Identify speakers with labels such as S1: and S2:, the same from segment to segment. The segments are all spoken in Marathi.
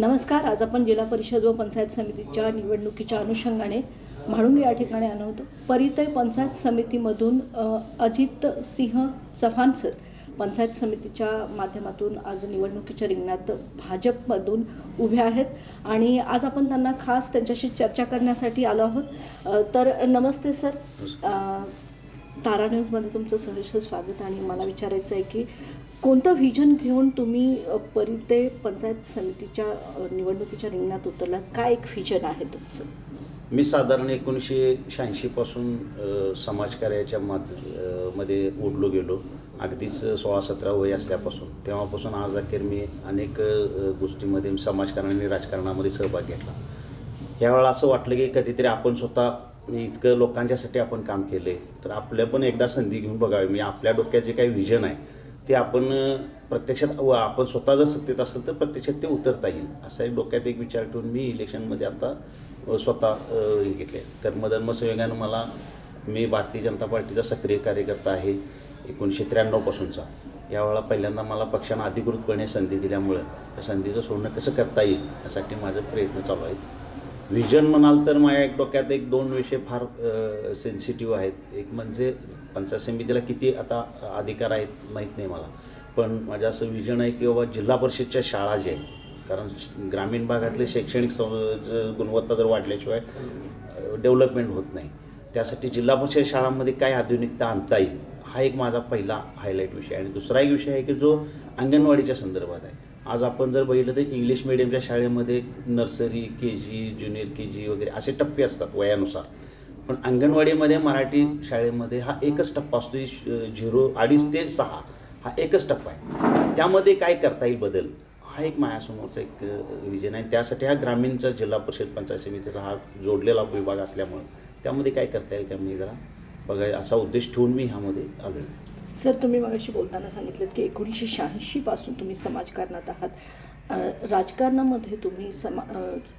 S1: नमस्कार. आज आपण जिल्हा परिषद व पंचायत समितीच्या निवडणुकीच्या अनुषंगाने म्हाळुंगे या ठिकाणी आलो होतो. परितय पंचायत समितीमधून अजित सिंह चव्हाण सर पंचायत समितीच्या माध्यमातून आज निवडणुकीच्या रिंगणात भाजपमधून उभे आहेत आणि आज आपण त्यांना खास त्यांच्याशी चर्चा करण्यासाठी आलो आहोत. तर नमस्ते सर. तारा न्यूजमध्ये तुमचं सहर्ष स्वागत. आणि मला विचारायचं आहे की कोणतं व्हिजन घेऊन तुम्ही परितय पंचायत समितीच्या निवडणुकीच्या रिंगणात उतरलात? काय एक व्हिजन आहे तुमचं?
S2: मी साधारण 1986 पासून समाजकार्याच्या मध्ये ओढलो गेलो. अगदीच 16-17 वय असल्यापासून तेव्हापासून आज अखेर मी अनेक गोष्टींमध्ये समाजकारण आणि राजकारणामध्ये सहभाग घेतला. यावेळेला असं वाटलं की कधीतरी आपण स्वतः इतकं लोकांच्यासाठी आपण काम केले तर आपल्या पण एकदा संधी घेऊन बघावी. मी आपल्या डोक्यात जे काही व्हिजन आहे ते आपण प्रत्यक्षात आपण स्वतः जर सत्तेत असेल तर प्रत्यक्षात ते उतरता येईल असा एक डोक्यात एक विचार ठेवून मी इलेक्शनमध्ये आता स्वतः हे घेतले. कर्मधर्म संयोगानं मला मी भारतीय जनता पार्टीचा सक्रिय कार्यकर्ता आहे 1993 पासूनचा. यावेळेला पहिल्यांदा मला पक्षानं अधिकृतपणे संधी दिल्यामुळं त्या संधीचं सोडणं कसं करता येईल यासाठी माझे प्रयत्न चालू आहेत. व्हिजन म्हणाल तर माझ्या एक डोक्यात एक 2 विषय फार सेन्सिटिव्ह आहेत. एक म्हणजे पंचायत समितीला किती आता अधिकार आहेत माहीत नाही मला, पण माझं असं व्हिजन आहे की बाबा जिल्हा परिषदच्या शाळा ज्या आहेत, कारण ग्रामीण भागातले शैक्षणिक गुणवत्ता जर वाढल्याशिवाय डेव्हलपमेंट होत नाही. त्यासाठी जिल्हा परिषद शाळांमध्ये काय आधुनिकता आणता येईल हा एक माझा पहिला हायलाईट विषय. आणि दुसरा एक विषय आहे की जो अंगणवाडीच्या संदर्भात आहे. आज आपण जर बघितलं तर इंग्लिश मिडियमच्या शाळेमध्ये नर्सरी, KG, ज्युनियर KG वगैरे असे टप्पे असतात वयानुसार, पण अंगणवाडीमध्ये मराठी शाळेमध्ये हा एकच टप्पा असतो. 2.5 ते 6 हा एकच टप्पा आहे. त्यामध्ये काय करता येईल बदल हा एक माझ्यासमोरचा एक विजन आहे. त्यासाठी हा ग्रामीणचा जिल्हा परिषद पंचायत समितीचा हा जोडलेला विभाग असल्यामुळं त्यामध्ये काय करता येईल का मी जरा बघा असा उद्देश ठेवून मी ह्यामध्ये आलो आहे.
S1: सर, तुम्ही मगाशी बोलताना सांगितलं की 1986 पासून तुम्ही समाजकारणात आहात. राजकारणामध्ये तुम्ही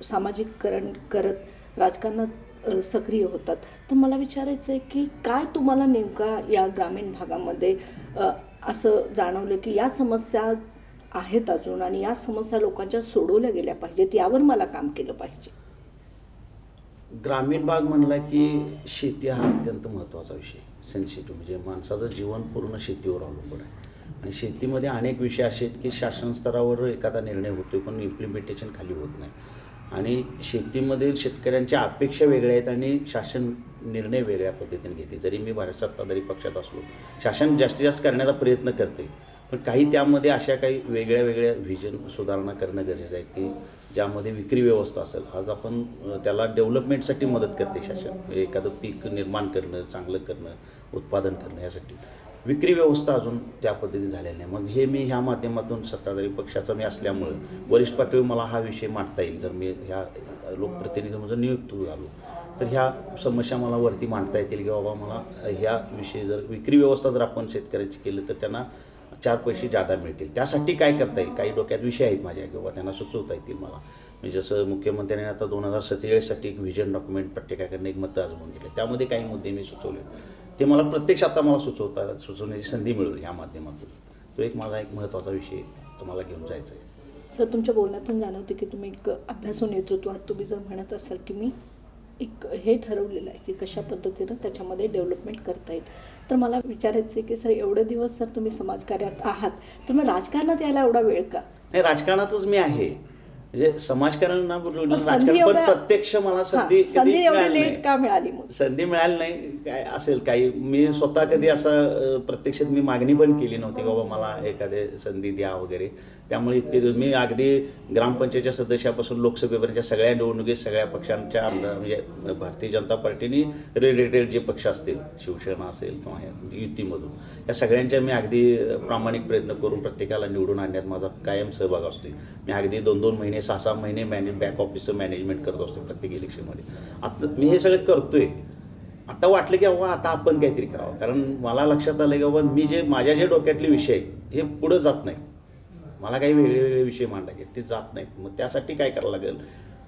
S1: सामाजिकरण करत राजकारणात सक्रिय होतात. तर मला विचारायचं आहे की काय तुम्हाला नेमका या ग्रामीण भागामध्ये असं जाणवलं की या समस्या आहेत अजून आणि या समस्या लोकांच्या सोडवल्या गेल्या पाहिजेत, यावर मला काम केलं पाहिजे?
S2: ग्रामीण भाग म्हणला की शेती हा अत्यंत महत्त्वाचा विषय, सेन्सिटिव्ह. म्हणजे माणसाचं जीवन पूर्ण शेतीवर अवलंबून आहे आणि शेतीमध्ये अनेक विषय असे आहेत की शासन स्तरावर एखादा निर्णय होतो पण इम्प्लिमेंटेशन खाली होत नाही. आणि शेतीमधील शेतकऱ्यांच्या अपेक्षा वेगळ्या आहेत आणि शासन निर्णय वेगळ्या पद्धतीने घेते. जरी मी भारत सत्ताधारी पक्षात असलो शासन जास्तीत जास्त करण्याचा प्रयत्न करते, पण काही त्यामध्ये अशा काही वेगळ्या व्हिजन सुधारणा करणं गरजेचं आहे की ज्यामध्ये विक्री व्यवस्था असेल. आज आपण त्याला डेव्हलपमेंटसाठी मदत करते शासन, एखादं पीक निर्माण करणं, चांगलं करणं, उत्पादन करणं, यासाठी विक्री व्यवस्था अजून त्या पद्धतीने झालेली नाही. मग हे मी ह्या माध्यमातून सत्ताधारी पक्षाचा मी असल्यामुळं वरिष्ठ पातळीवर मला हा विषय मांडता येईल. जर मी ह्या लोकप्रतिनिधीमध्ये नियुक्त झालो तर ह्या समस्या मला वरती मांडता येतील की बाबा मला ह्या विषयी जर विक्री व्यवस्था जर आपण शेतकऱ्याची केली तर त्यांना 4 पैसे जादा मिळतील. त्यासाठी काय करता येईल, काही डोक्यात विषय आहेत माझ्या किंवा त्यांना सुचवता येतील मला. म्हणजे जसं मुख्यमंत्र्यांनी आता 2047साठी एक व्हिजन डॉक्युमेंट प्रत्येकाकडनं एक मतं आजमावून घेतले, त्यामध्ये काही मुद्दे मी सुचवले, ते मला प्रत्यक्ष आता मला सुचवण्याची संधी मिळेल ह्या माध्यमातून. तो एक माझा एक महत्त्वाचा विषय तुम्हाला घेऊन जायचा आहे.
S1: सर, तुमच्या बोलण्यातून जाणवते की तुम्ही एक अभ्यासू नेतृत्वात तुम्ही जर म्हणत असाल की मी एक हे ठरवलेलं आहे की कशा पद्धतीनं त्याच्यामध्ये डेव्हलपमेंट करता येईल. तर मला विचारायचं आहे की सर, एवढे दिवस सर तुम्ही समाजकार्यात आहात तर मग राजकारणात यायला एवढा वेळ का?
S2: नाही, राजकारणातच मी आहे. म्हणजे समाजकारण ना राजकारण, पण प्रत्यक्ष मला संधी
S1: लेट का मिळाली?
S2: संधी मिळाली नाही. काय असेल काही मी स्वतः कधी असं प्रत्यक्षात मी मागणी पण केली नव्हती की बाबा मला एखादी संधी द्या वगैरे. त्यामुळे इतके मी अगदी ग्रामपंचायतच्या सदस्यापासून लोकसभेपर्यंतच्या सगळ्या निवडणुकीत सगळ्या पक्षांच्या आमदार म्हणजे भारतीय जनता पार्टीने रिलेटेड जे पक्ष असतील, शिवसेना असेल किंवा युतीमधून, या सगळ्यांच्या मी अगदी प्रामाणिक प्रयत्न करून प्रत्येकाला निवडून आणण्यात माझा कायम सहभाग असतो. मी अगदी 2-2 महिने 6-6 महिने बॅक ऑफिसचं मॅनेजमेंट करत असतो प्रत्येक इलेक्शनमध्ये. आता मी हे सगळं करतोय. आता वाटलं की बाबा आता आपण काहीतरी करावं, कारण मला लक्षात आलं की बाबा मी माझ्या जे डोक्यातले विषय आहेत हे पुढं जात नाहीत. मला काही वेगळे विषय मांडायचे ते जात नाहीत. मग त्यासाठी काय करावं लागेल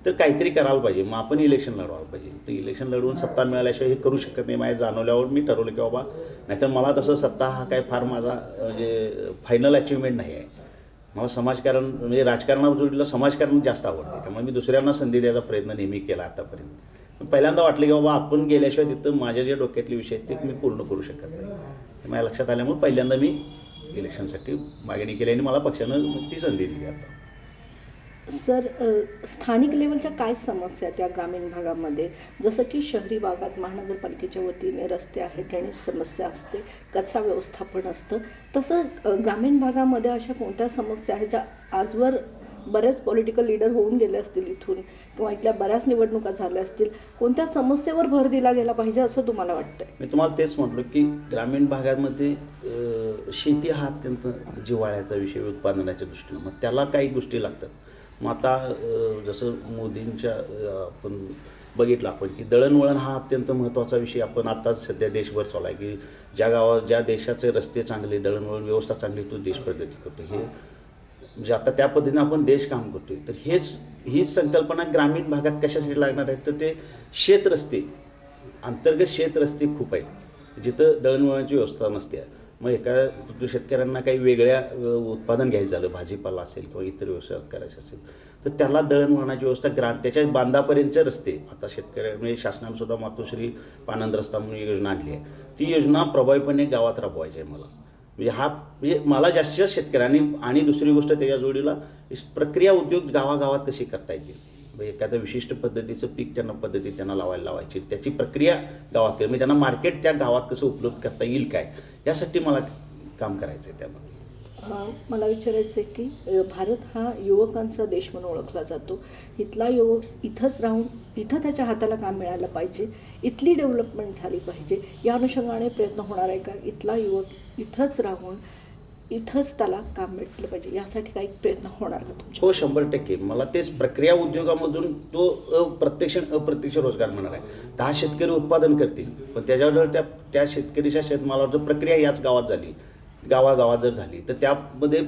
S2: तर काहीतरी करायला पाहिजे. मग आपण इलेक्शन लढवायला पाहिजे. तर इलेक्शन लढवून सत्ता मिळाल्याशिवाय हे करू शकत नाही. माझ्या जाणवल्यावर मी ठरवलं की बाबा नाहीतर मला तसं सत्ता हा काय फार माझा म्हणजे फायनल अचिव्हमेंट नाही आहे. मला समाजकारण म्हणजे राजकारणाजोडीला समाजकारण जास्त आवडते, त्यामुळे मी दुसऱ्यांना संधी द्यायचा प्रयत्न नेहमी केला आतापर्यंत. पहिल्यांदा वाटलं की बाबा आपण गेल्याशिवाय तिथं माझ्या जे डोक्यातले विषय आहेत ते मी पूर्ण करू शकत नाही. हे माझ्या लक्षात आल्यामुळे पहिल्यांदा मी इलेक्शनसाठी मागणी केली आणि मला पक्षानं ती संधी दिली. आता
S1: सर, स्थानिक लेवलच्या काय समस्या आहेत या ग्रामीण भागामध्ये? जसं की शहरी भागात महानगरपालिकेच्या वतीने रस्ते आहेत, ड्रेनेज समस्या असते, कचरा व्यवस्थापन असतं, तसं ग्रामीण भागामध्ये अशा कोणत्या समस्या आहेत ज्या आजवर बरेच पॉलिटिकल लीडर होऊन गेले असतील इथून किंवा इथल्या बऱ्याच निवडणुका झाल्या असतील, कोणत्या समस्येवर भर दिला गेला पाहिजे असं तुम्हाला वाटतंय?
S2: मी तुम्हाला तेच म्हटलं की ग्रामीण भागामध्ये शेती हा अत्यंत जिव्हाळ्याचा विषय उत्पादनाच्या दृष्टीनं. मग त्याला काही गोष्टी लागतात. मग आता जसं मोदींच्या आपण बघितलं आपण की दळणवळण हा अत्यंत महत्त्वाचा विषय आपण आताच सध्या देशभर चालू आहे की ज्या गावात ज्या देशाचे रस्ते चांगले, दळणवळण व्यवस्था चांगली, तो देश प्रगती करतो. हे म्हणजे आता त्या पद्धतीनं आपण देश काम करतो आहे. तर हीच संकल्पना ग्रामीण भागात कशासाठी लागणार आहे? तर ते शेतरस्ते, अंतर्गत शेतरस्ते खूप आहेत जिथं दळणवळणाची व्यवस्था नसते. मग एका शेतकऱ्यांना काही वेगळ्या उत्पादन घ्यायचं झालं, भाजीपाला असेल किंवा इतर व्यवसाय करायचे असेल, तर त्याला दळणवळणाची व्यवस्था त्याच्या बांधापर्यंतचे रस्ते आता म्हणजे शासनाने सुद्धा मातोश्री पानंद रस्ता म्हणून योजना आणली आहे. ती योजना प्रभावीपणे गावात राबवायची आहे मला. म्हणजे मला जास्तीत जास्त शेतकऱ्यांनी आणि दुसरी गोष्ट त्याच्या जोडीला प्रक्रिया उद्योग गावागावात कशी करता येतील. म्हणजे एखाद्या विशिष्ट पद्धतीचं पीक त्यांना लावायची, त्याची प्रक्रिया गावात केली, म्हणजे त्यांना मार्केट त्या गावात कसं उपलब्ध करता येईल काय, यासाठी मला काम करायचं आहे. त्यामध्ये
S1: मला विचारायचं आहे की भारत हा युवकांचा देश म्हणून ओळखला जातो. इथला युवक इथंच राहून इथं त्याच्या हाताला काम मिळालं पाहिजे, इथली डेव्हलपमेंट झाली पाहिजे, या अनुषंगाने प्रयत्न होणार आहे का? इथला युवक इथंच राहून इथंच त्याला काम भेटलं पाहिजे, यासाठी काही प्रयत्न होणार का तुमचे?
S2: हो, 100%. मला तेच प्रक्रिया उद्योगामधून तो प्रत्यक्ष अप्रत्यक्ष रोजगार मिळणार आहे. 10 शेतकरी उत्पादन करतील, पण त्याच्यावर त्या शेतकरीच्या शेतमालावर जर प्रक्रिया याच गावात झाली, गावागावात जर झाली, तर त्यामध्ये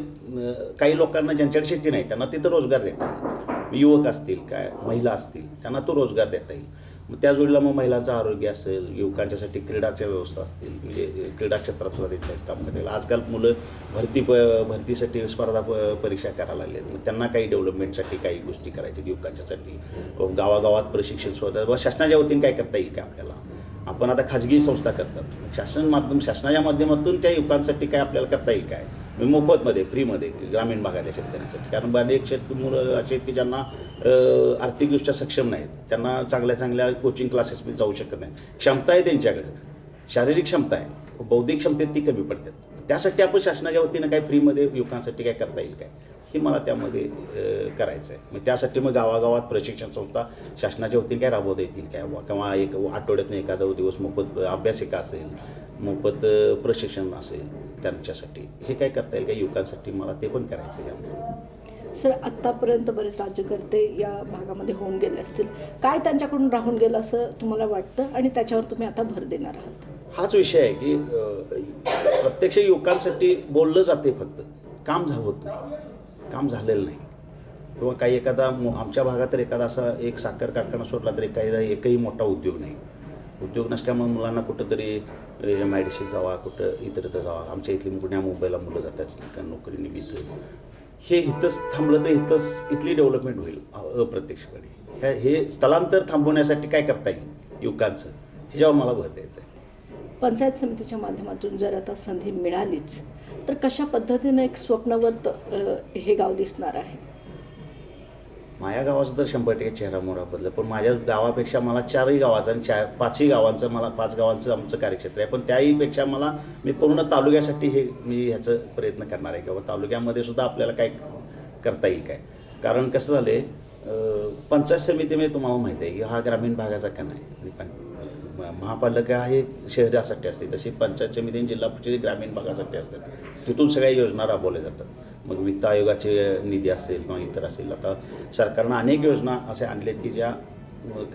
S2: काही लोकांना ज्यांच्याकडे शेती नाही त्यांना तिथं रोजगार देता येईल. युवक असतील, काय महिला असतील, त्यांना तो रोजगार देता येईल. मग त्या जोडीला मग महिलांचं आरोग्य असेल, युवकांच्यासाठी क्रीडाच्या व्यवस्था असतील, म्हणजे क्रीडा क्षेत्रात सुद्धा त्यांचं काम करता येईल. आजकाल मुलं भरतीसाठी स्पर्धा परीक्षा करायला लागले आहेत. मग त्यांना काही डेव्हलपमेंटसाठी काही गोष्टी करायच्या युवकांच्यासाठी, गावागावात प्रशिक्षण सुद्धा शासनाच्या वतीने काय करता येईल का आपल्याला. आपण आता खाजगी संस्था करतात, शासनाच्या माध्यमातून त्या युवकांसाठी काय आपल्याला करता येईल काय, मोफतमध्ये, फ्रीमध्ये ग्रामीण भागातल्या शेतकऱ्यांसाठी. कारण अनेक मुलं असे आहेत की ज्यांना आर्थिकदृष्ट्या सक्षम नाहीत, त्यांना चांगल्या कोचिंग क्लासेसमध्ये जाऊ शकत नाही. क्षमता आहे त्यांच्याकडे, शारीरिक क्षमता आहे, बौद्धिक क्षमतेत ती कमी पडतात. त्यासाठी आपण शासनाच्या वतीनं काय फ्रीमध्ये युवकांसाठी काय करता येईल काय, हे मला त्यामध्ये करायचं आहे. मग त्यासाठी मग गावागावात प्रशिक्षण संस्था शासनाच्या वतीने काय राबवता येतील काय, किंवा एक आठवड्यातून एखादा दिवस मोफत अभ्यासिका असेल, मोफत प्रशिक्षण असेल त्यांच्यासाठी, हे काय करता येईल काय युवकांसाठी, मला ते पण करायचं आहे यामध्ये.
S1: सर, आत्तापर्यंत बरेच राज्यकर्ते या भागामध्ये होऊन गेले असतील, काय त्यांच्याकडून राहून गेलं असं तुम्हाला वाटतं आणि त्याच्यावर तुम्ही आता भर देणार आहात?
S2: हाच विषय आहे की प्रत्यक्ष युवकांसाठी बोललं जाते, फक्त काम होत नाही, काम झालेलं नाही. किंवा काही एखादा आमच्या भागात तर एखादा असा एक साखर कारखाना सोडला तर एकही मोठा उद्योग नाही. उद्योग नसल्यामुळे मुलांना कुठंतरी MIDCत जावा, कुठं इतरत्र जावा. आमच्या इथली पुण्या मुंबईला मुलं जातात नोकरीनिमित्त. हे इथंच थांबलं तर इथली डेव्हलपमेंट होईल अप्रत्यक्षपणे. हे स्थलांतर थांबवण्यासाठी काय करता येईल युवकांचं, ह्याच्यावर मला भर द्यायचं आहे.
S1: पंचायत समितीच्या माध्यमातून जर आता संधी मिळालीच तर कशा पद्धतीनं एक स्वप्नवत हे गाव दिसणार आहे?
S2: माझ्या गावाचं तर 100% चेहरा मोहरा बदल, पण माझ्या गावापेक्षा मला 4ही गावाचं आणि 5ही गावांचं, मला 5 गावांचं आमचं कार्यक्षेत्र आहे. पण त्याहीपेक्षा मी पूर्ण तालुक्यासाठी मी ह्याचं प्रयत्न करणार आहे किंवा तालुक्यामध्ये सुद्धा आपल्याला काय करता येईल काय. कारण कसं झालं आहे, पंचायत समितीमध्ये तुम्हाला माहिती आहे की हा ग्रामीण भागाचा का नाही, महापालिका हे शहरासाठी असते, तशी पंचायत समिती आणि जिल्हा परिषद ग्रामीण भागासाठी असतात. तिथून सगळ्या योजना राबवल्या जातात. मग वित्त आयोगाचे निधी असेल किंवा इतर असेल, आता सरकारनं अनेक योजना असे आणल्या की ज्या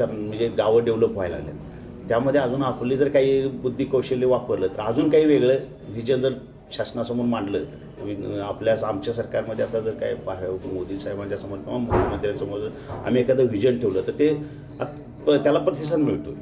S2: म्हणजे गावं डेव्हलप व्हायला लागल्यात. त्यामध्ये अजून आपली जर काही बुद्धी कौशल्य वापरलं तर अजून काही वेगळं व्हिजन जर शासनासमोर मांडलं, आमच्या सरकारमध्ये आता जर काय मोदी साहेबांच्या समोर किंवा मुख्यमंत्र्यांसमोर जर आम्ही एखादं व्हिजन ठेवलं तर त्याला प्रतिसाद मिळतो.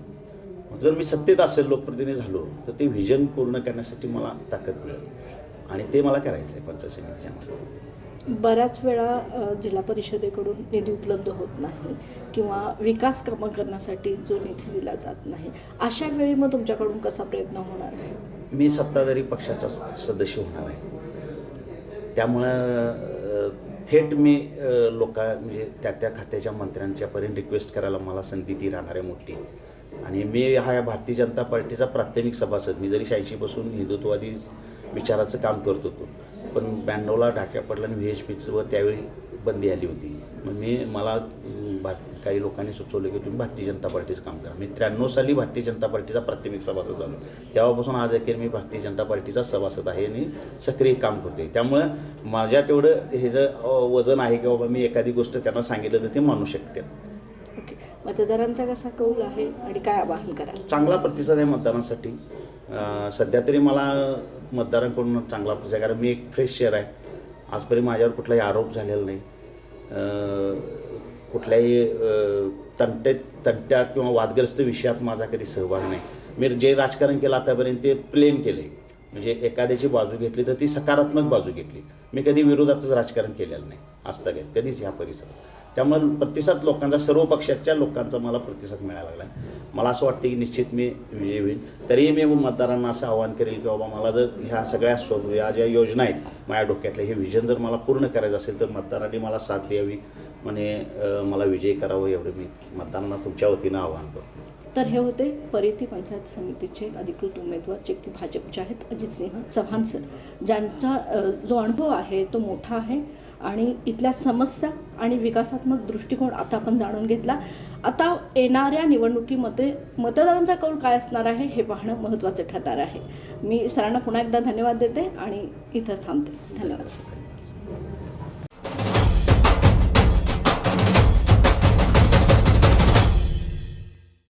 S2: जर मी सत्तेत असेल, लोकप्रतिनिधी झालो, तर ते व्हिजन पूर्ण करण्यासाठी मला ताकद मिळेल आणि ते मला करायचं आहे पंचायत समितीच्या मध्ये.
S1: बऱ्याच वेळा जिल्हा परिषदेकडून निधी उपलब्ध होत नाही किंवा विकास कामं करण्यासाठी जो निधी दिला जात नाही, अशा वेळी मग तुमच्याकडून कसा प्रयत्न होणार आहे?
S2: मी सत्ताधारी पक्षाचा सदस्य होणार आहे, त्यामुळं थेट मी म्हणजे त्या खात्याच्या मंत्र्यांच्यापर्यंत रिक्वेस्ट करायला मला संधी ती राहणार आहे मोठी. आणि मी हा भारतीय जनता पार्टीचा प्राथमिक सभासद. मी जरी 86पासून हिंदुत्ववादी विचाराचं काम करत होतो, पण 92ला ढाक्या पडला आणि VHPवर त्यावेळी बंदी आली होती. मग मला काही लोकांनी सुचवलं की तुम्ही भारतीय जनता पार्टीचं काम करा. मी 93 साली भारतीय जनता पार्टीचा प्राथमिक सभासद झालो. तेव्हापासून आज अखेर मी भारतीय जनता पार्टीचा सभासद आहे आणि सक्रिय काम करतोय. त्यामुळं माझ्या तेवढं हे जे वजन आहे की बाबा मी एखादी गोष्ट त्यांना सांगितलं तर ते मानू शकते.
S1: ओके, मतदारांचा कसा कौल आहे आणि काय आवाहन कराल?
S2: चांगला प्रतिसाद आहे मतदारांसाठी. सध्या तरी मला मतदारांकडून चांगला प्रतिसाद, कारण मी एक फ्रेश शेअर आहे. आजपर्यंत माझ्यावर कुठलाही आरोप झालेला नाही, कुठल्याही तंट्यात किंवा वादग्रस्त विषयात माझा कधी सहभाग नाही. मी जे राजकारण केलं आतापर्यंत ते प्लेन केलं आहे. म्हणजे एखाद्याची बाजू घेतली तर ती सकारात्मक बाजू घेतली. मी कधी विरोधातच राजकारण केलेलं नाही आजतागायत कधीच ह्या परिसरात. त्यामुळे प्रतिसाद लोकांचा, सर्व पक्षाच्या लोकांचा मला प्रतिसाद मिळायला लागला आहे. मला असं वाटतं की निश्चित मी विजयी होईल. तरीही मी मतदारांना असं आवाहन करेल की बाबा मला जर ह्या सगळ्या या ज्या योजना आहेत माझ्या डोक्यातल्या, हे विजन जर मला पूर्ण करायचं असेल तर मतदारांनी मला साथ द्यावी, म्हणजे मला विजयी करावं एवढं मी मतदारांना तुमच्या वतीनं आवाहन करतो.
S1: तर हे होते परिती पंचायत समितीचे अधिकृत उमेदवार जे की भाजपचे आहेत, अजितसिंह चव्हाण सर, ज्यांचा जो अनुभव आहे तो मोठा आहे आणि इथल्या समस्या आणि विकासात्मक दृष्टिकोन आता आपण जाणून घेतला. आता येणाऱ्या निवडणुकीमध्ये मतदारांचा कौल काय असणार आहे हे पाहणं महत्त्वाचं ठरणार आहे. मी सरांना पुन्हा एकदा धन्यवाद देते आणि इथंच थांबते. धन्यवाद सर.